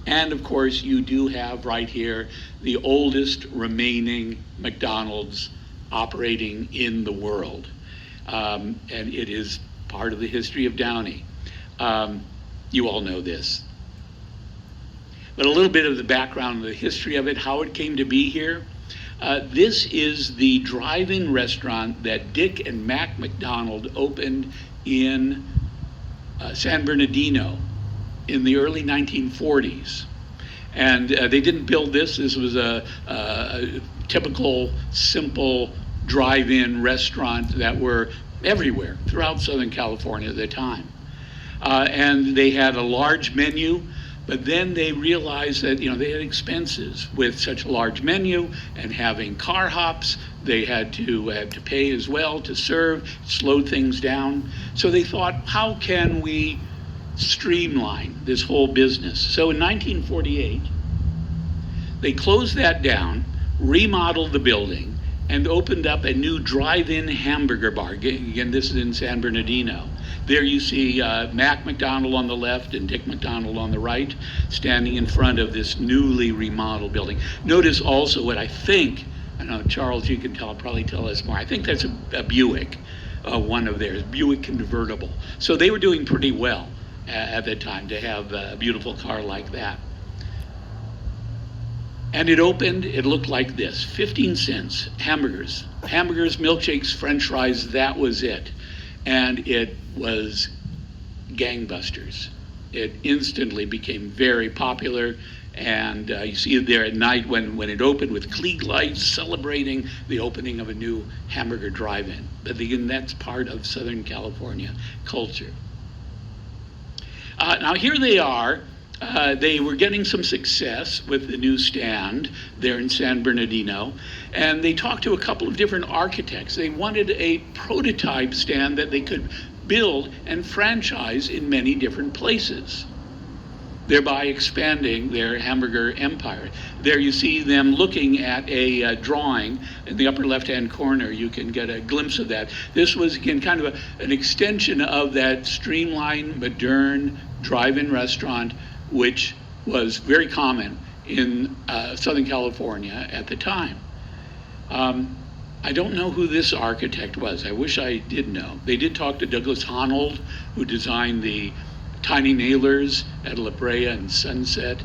And of course, you do have right here the oldest remaining McDonald's operating in the world. And it is part of the history of Downey. You all know this. But a little bit of the background, the history of it, how it came to be here. This is the drive-in restaurant that Dick and Mac McDonald opened in San Bernardino in the early 1940s. And they didn't build this. This was a typical, simple drive-in restaurant that were everywhere throughout Southern California at the time. And they had a large menu, but then they realized that they had expenses with such a large menu and having car hops. They had to pay as well to serve, slow things down. So they thought, how can we streamline this whole business? So in 1948, they closed that down, remodeled the building, and opened up a new drive-in hamburger bar. Again, this is in San Bernardino. There you see Mac McDonald on the left and Dick McDonald on the right, standing in front of this newly remodeled building. Notice also what I think, I don't know, Charles, you can probably tell us more. I think that's a Buick, one of theirs, Buick convertible. So they were doing pretty well at that time to have a beautiful car like that. And it opened, it looked like this, 15 cents, hamburgers, milkshakes, French fries, that was it. And it was gangbusters. It instantly became very popular, and you see it there at night when it opened with Klieg lights celebrating the opening of a new hamburger drive-in. But again, that's part of Southern California culture. Now here they are. They were getting some success with the new stand there in San Bernardino, and they talked to a couple of different architects. They wanted a prototype stand that they could build and franchise in many different places, thereby expanding their hamburger empire. There you see them looking at a drawing in the upper left-hand corner. You can get a glimpse of that. This was, again, kind of an extension of that streamlined, modern drive-in restaurant, which was very common in Southern California at the time. I don't know who this architect was. I wish I did know. They did talk to Douglas Honnold, who designed the tiny nailers at La Brea and Sunset,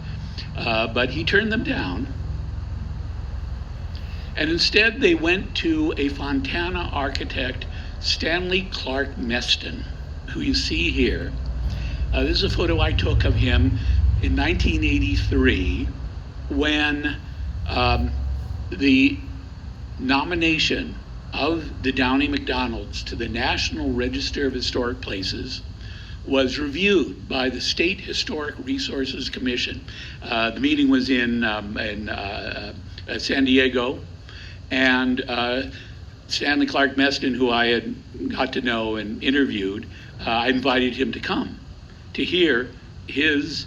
but he turned them down. And instead they went to a Fontana architect, Stanley Clark Meston, who you see here. This is a photo I took of him in 1983 when the nomination of the Downey McDonalds to the National Register of Historic Places was reviewed by the State Historic Resources Commission. The meeting was in San Diego, and Stanley Clark Meston, who I had got to know and interviewed, I invited him to come to hear his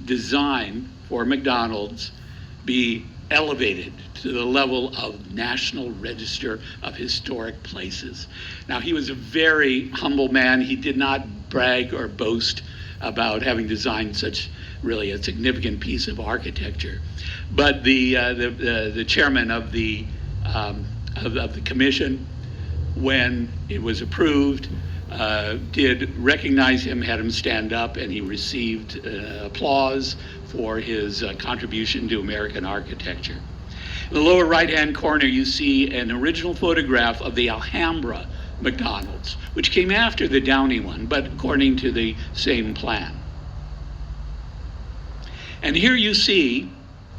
design for McDonald's be elevated to the level of National Register of Historic Places. Now, he was a very humble man. He did not brag or boast about having designed such really a significant piece of architecture. But the chairman of the commission, when it was approved, did recognize him, had him stand up, and he received applause for his contribution to American architecture. In the lower right-hand corner, you see an original photograph of the Alhambra McDonald's, which came after the Downey one, but according to the same plan. And here you see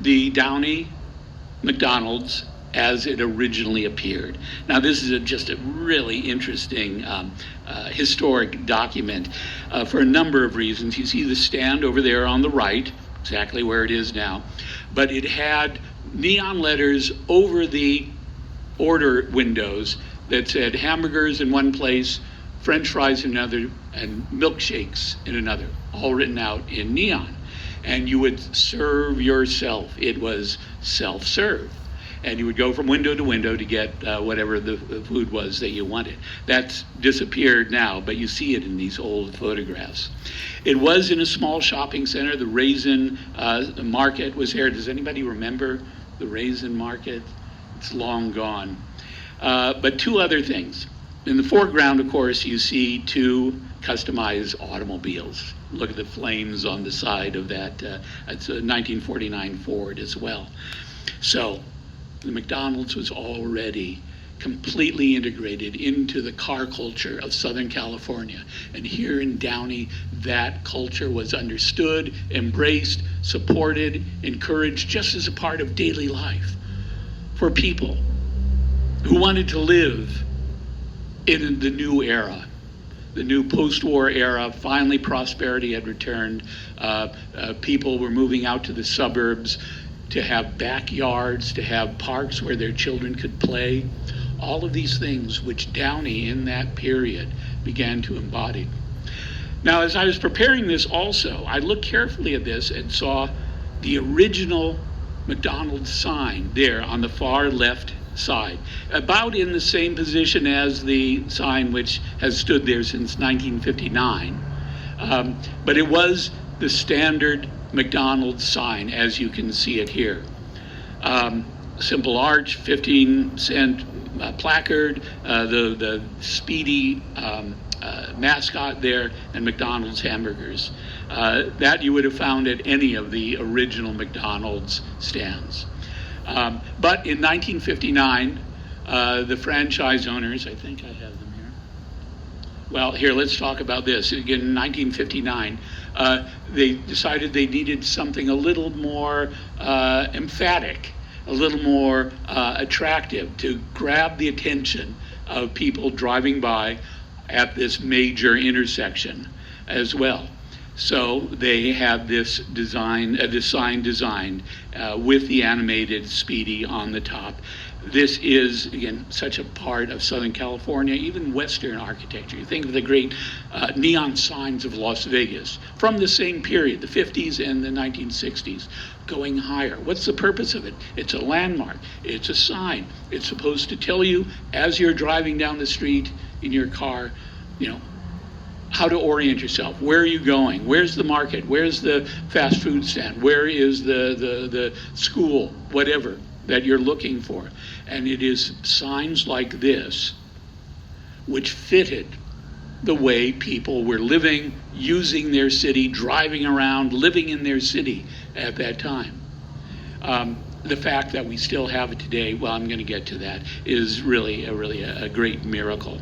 the Downey McDonald's as it originally appeared. Now, this is just a really interesting historic document for a number of reasons. You see the stand over there on the right, exactly where it is now, but it had neon letters over the order windows that said hamburgers in one place, French fries in another, and milkshakes in another, all written out in neon. And you would serve yourself. It was self-serve. and you would go from window to window to get whatever the food was that you wanted. That's disappeared now, but you see it in these old photographs. It was in a small shopping center. The Raisin Market was here. Does anybody remember the Raisin Market? It's long gone. But two other things. In the foreground, of course, you see two customized automobiles. Look at the flames on the side of that. It's a 1949 Ford as well. So the McDonald's was already completely integrated into the car culture of Southern California. And here in Downey, that culture was understood, embraced, supported, encouraged, just as a part of daily life for people who wanted to live in the new era, the new post-war era. Finally, prosperity had returned. People were moving out to the suburbs to have backyards, to have parks where their children could play. All of these things which Downey in that period began to embody. Now, as I was preparing this also, I looked carefully at this and saw the original McDonald's sign there on the far left side, about in the same position as the sign which has stood there since 1959. But it was the standard McDonald's sign, as you can see it here. Simple arch, 15-cent placard, the Speedy mascot there, and McDonald's hamburgers. That you would have found at any of the original McDonald's stands. But in 1959, the franchise owners, I think I have them here. Well, here, let's talk about this. Again, in 1959, they decided they needed something a little more emphatic, a little more attractive to grab the attention of people driving by at this major intersection as well. So they had this design, this sign designed with the animated Speedy on the top. This is, again, such a part of Southern California, even Western architecture. You think of the great neon signs of Las Vegas from the same period, the 50s and the 1960s, going higher. What's the purpose of it? It's a landmark. It's a sign. It's supposed to tell you as you're driving down the street in your car, you know, how to orient yourself. Where are you going? Where's the market? Where's the fast food stand? Where is the school? Whatever that you're looking for. And it is signs like this which fitted the way people were living, using their city, driving around, living in their city at that time. The fact that we still have it today, well, I'm going to get to that, is really a great miracle.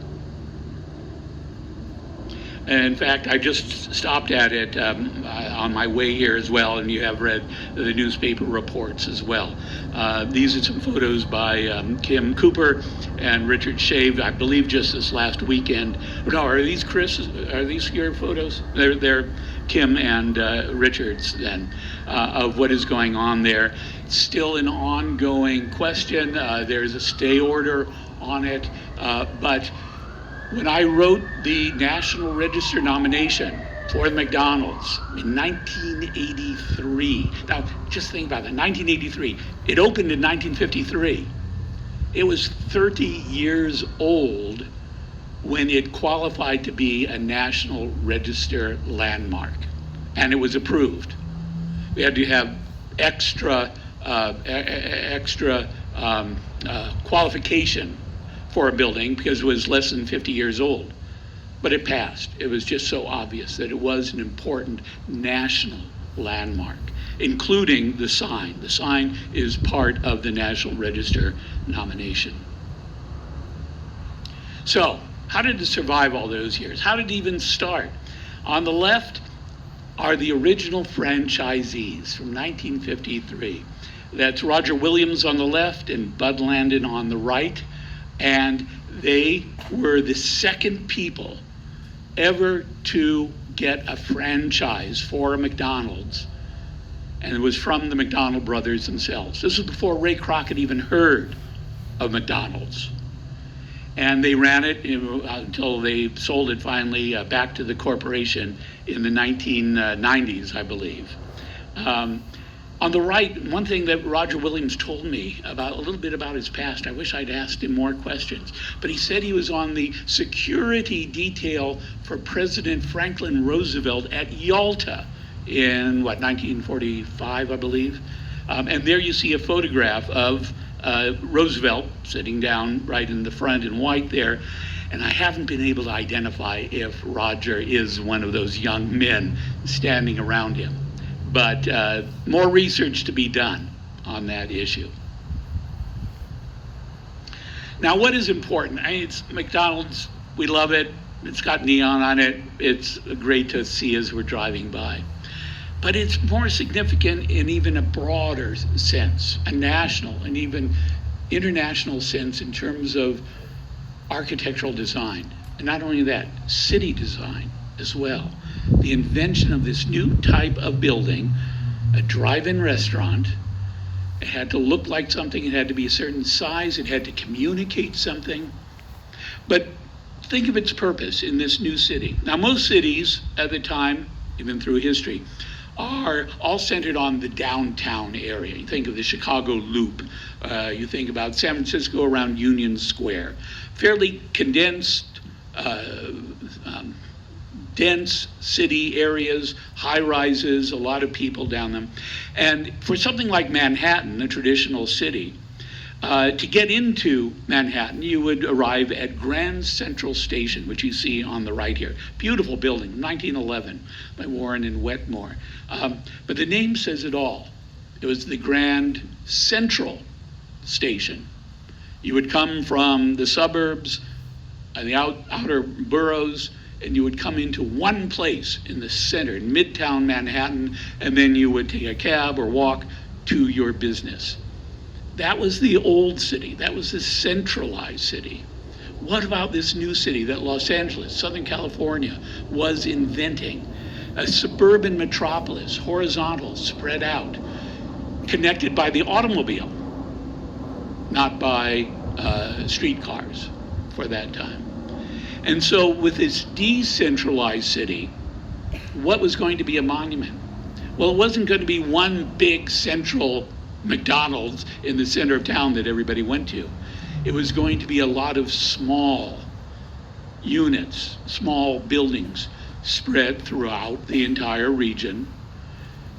In fact, I just stopped at it on my way here as well, and you have read the newspaper reports as well. These are some photos by Kim Cooper and Richard Shave, I believe just this last weekend. No, are these Chris? Are these your photos? They're Kim and Richard's then, of what is going on there. It's still an ongoing question. There's a stay order on it, but when I wrote the National Register nomination for the McDonald's in 1983, now just think about that, 1983, it opened in 1953. It was 30 years old when it qualified to be a National Register landmark, and it was approved. We had to have extra qualification for a building because it was less than 50 years old. But it passed. It was just so obvious that it was an important national landmark, including the sign. The sign is part of the National Register nomination. So, how did it survive all those years? How did it even start? On the left are the original franchisees from 1953. That's Roger Williams on the left and Bud Landon on the right. And they were the second people ever to get a franchise for a McDonald's. And it was from the McDonald brothers themselves. This was before Ray Crockett even heard of McDonald's. And they ran it until they sold it finally back to the corporation in the 1990s, I believe. On the right, one thing that Roger Williams told me about, a little bit about his past, I wish I'd asked him more questions, but he said he was on the security detail for President Franklin Roosevelt at Yalta in, 1945, I believe. And there you see a photograph of Roosevelt sitting down right in the front in white there. And I haven't been able to identify if Roger is one of those young men standing around him. But more research to be done on that issue. Now, what is important? It's McDonald's. We love it. It's got neon on it. It's great to see as we're driving by. But it's more significant in even a broader sense, a national and even international sense in terms of architectural design. And not only that, city design as well. The invention of this new type of building, a drive-in restaurant. It had to look like something, it had to be a certain size, it had to communicate something. But think of its purpose in this new city. Now, most cities at the time, even through history, are all centered on the downtown area. You think of the Chicago Loop, you think about San Francisco around Union Square. Fairly condensed, dense city areas, high rises, a lot of people down them. And for something like Manhattan, a traditional city, to get into Manhattan, you would arrive at Grand Central Station, which you see on the right here. Beautiful building, 1911, by Warren and Wetmore. But the name says it all. It was the Grand Central Station. You would come from the suburbs and the outer boroughs, and you would come into one place in the center, in Midtown Manhattan, and then you would take a cab or walk to your business. That was the old city. That was the centralized city. What about this new city that Los Angeles, Southern California, was inventing? A suburban metropolis, horizontal, spread out, connected by the automobile, not by streetcars for that time. And so with this decentralized city, what was going to be a monument? Well, it wasn't going to be one big central McDonald's in the center of town that everybody went to. It was going to be a lot of small units, small buildings spread throughout the entire region.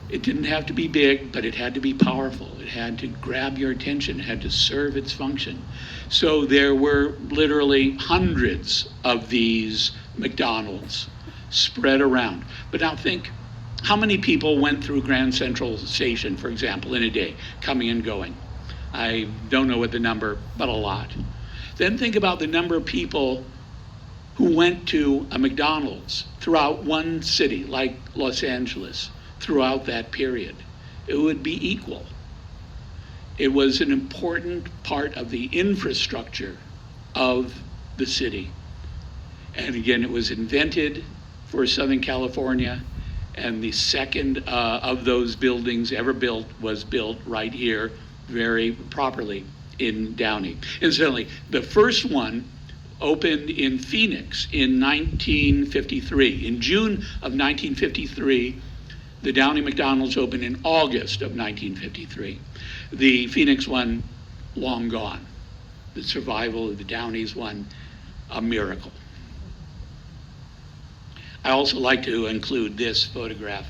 It didn't have to be big, but it had to be powerful. It had to grab your attention. It had to serve its function. So there were literally hundreds of these McDonald's spread around. But now think, how many people went through Grand Central Station, for example, in a day, coming and going? I don't know what the number, but a lot. Then think about the number of people who went to a McDonald's throughout one city, like Los Angeles, throughout that period. It would be equal. It was an important part of the infrastructure of the city. And again, it was invented for Southern California, and the second of those buildings ever built was built right here very properly in Downey. Incidentally, the first one opened in Phoenix in 1953. In June of 1953, the Downey McDonald's opened in August of 1953. The Phoenix one, long gone. The survival of the Downey's one, a miracle. I also like to include this photograph.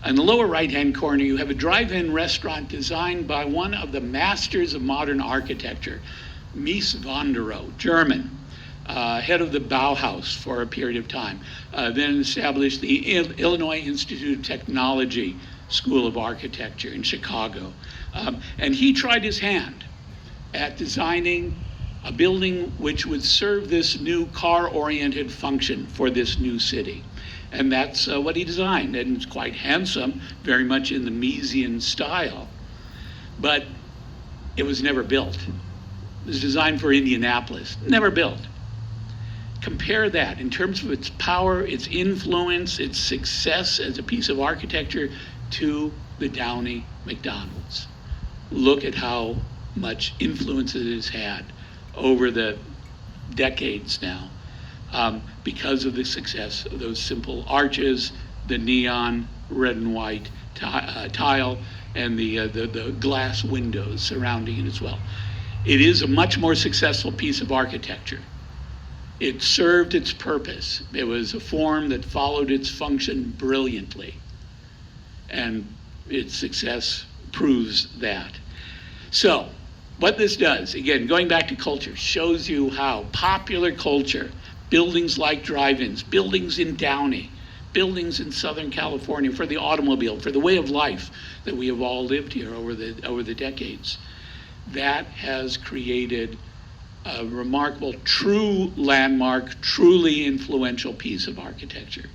In the lower right-hand corner, you have a drive-in restaurant designed by one of the masters of modern architecture, Mies van der Rohe, German, head of the Bauhaus for a period of time, then established the Illinois Institute of Technology School of Architecture in Chicago. And he tried his hand at designing a building which would serve this new car-oriented function for this new city. And that's what he designed, and it's quite handsome, very much in the Miesian style. But it was never built. It was designed for Indianapolis, never built. Compare that in terms of its power, its influence, its success as a piece of architecture to the Downey McDonald's. Look at how much influence it has had over the decades now, because of the success of those simple arches, the neon red and white tile, and the glass windows surrounding it as well. It is a much more successful piece of architecture. It served its purpose. It was a form that followed its function brilliantly, and its success proves that. So, what this does, again, going back to culture, shows you how popular culture, buildings like drive-ins, buildings in Downey, buildings in Southern California for the automobile, for the way of life that we have all lived here over the decades, that has created a remarkable, true landmark, truly influential piece of architecture.